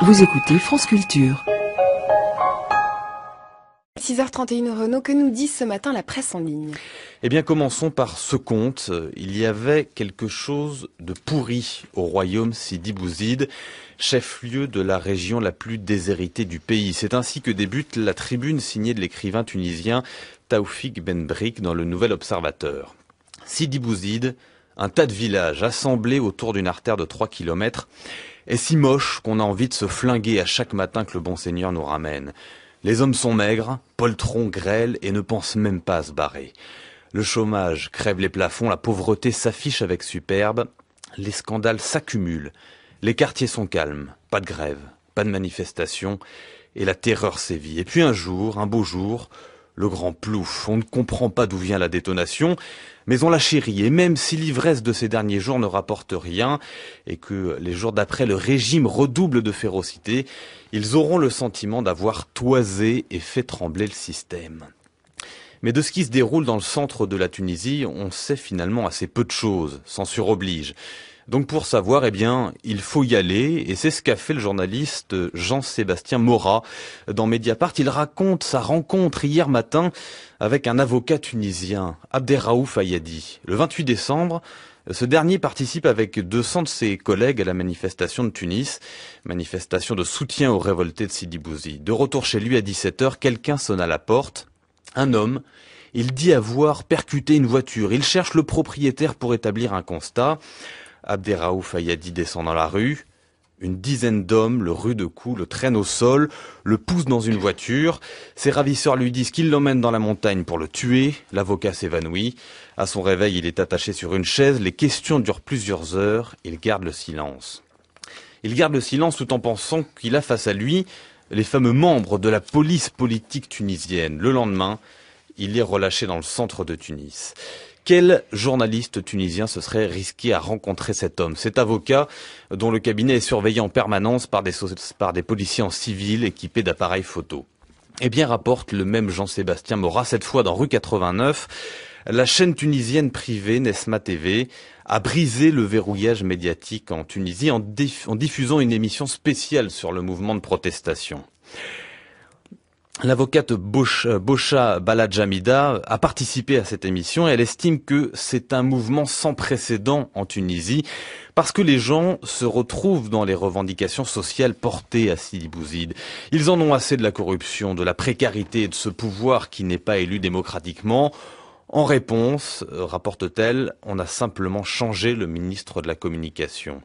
Vous écoutez France Culture. 6h31 Renaud, que nous dit ce matin la presse en ligne? Eh bien, commençons par ce conte. Il y avait quelque chose de pourri au royaume Sidi Bouzid, chef-lieu de la région la plus déshéritée du pays. C'est ainsi que débute la tribune signée de l'écrivain tunisien Taoufik Ben Brik dans le Nouvel Observateur. Sidi Bouzid, un tas de villages assemblés autour d'une artère de 3 kilomètres, est si moche qu'on a envie de se flinguer à chaque matin que le bon Seigneur nous ramène. Les hommes sont maigres, poltrons, grêles et ne pensent même pas à se barrer. Le chômage crève les plafonds, la pauvreté s'affiche avec superbe, les scandales s'accumulent, les quartiers sont calmes, pas de grève, pas de manifestation, et la terreur sévit. Et puis un jour, un beau jour, le grand plouf, on ne comprend pas d'où vient la détonation, mais on la chérit, et même si l'ivresse de ces derniers jours ne rapporte rien, et que les jours d'après le régime redouble de férocité, ils auront le sentiment d'avoir toisé et fait trembler le système. Mais de ce qui se déroule dans le centre de la Tunisie, on sait finalement assez peu de choses, censure oblige. Donc pour savoir, eh bien, il faut y aller, et c'est ce qu'a fait le journaliste Jean-Sébastien Morat dans Mediapart. Il raconte sa rencontre hier matin avec un avocat tunisien, Abderraouf Ayadi. Le 28 décembre, ce dernier participe avec 200 de ses collègues à la manifestation de Tunis, manifestation de soutien aux révoltés de Sidi Bouzid. De retour chez lui à 17h, quelqu'un sonne à la porte, un homme. Il dit avoir percuté une voiture. Il cherche le propriétaire pour établir un constat. Abderraouf Ayadi descend dans la rue. Une dizaine d'hommes le ruent de coups, le traînent au sol, le poussent dans une voiture. Ses ravisseurs lui disent qu'ils l'emmènent dans la montagne pour le tuer. L'avocat s'évanouit. À son réveil, il est attaché sur une chaise. Les questions durent plusieurs heures. Il garde le silence. Il garde le silence tout en pensant qu'il a face à lui les fameux membres de la police politique tunisienne. Le lendemain, il est relâché dans le centre de Tunis. Quel journaliste tunisien se serait risqué à rencontrer cet homme, cet avocat dont le cabinet est surveillé en permanence par des policiers en civil équipés d'appareils photo? Eh bien, rapporte le même Jean-Sébastien Morat, cette fois dans rue 89, la chaîne tunisienne privée Nesma TV a brisé le verrouillage médiatique en Tunisie en diffusant une émission spéciale sur le mouvement de protestation. L'avocate Bocha Baladjamida a participé à cette émission et elle estime que c'est un mouvement sans précédent en Tunisie parce que les gens se retrouvent dans les revendications sociales portées à Sidi Bouzid. Ils en ont assez de la corruption, de la précarité et de ce pouvoir qui n'est pas élu démocratiquement. En réponse, rapporte-t-elle, on a simplement changé le ministre de la Communication.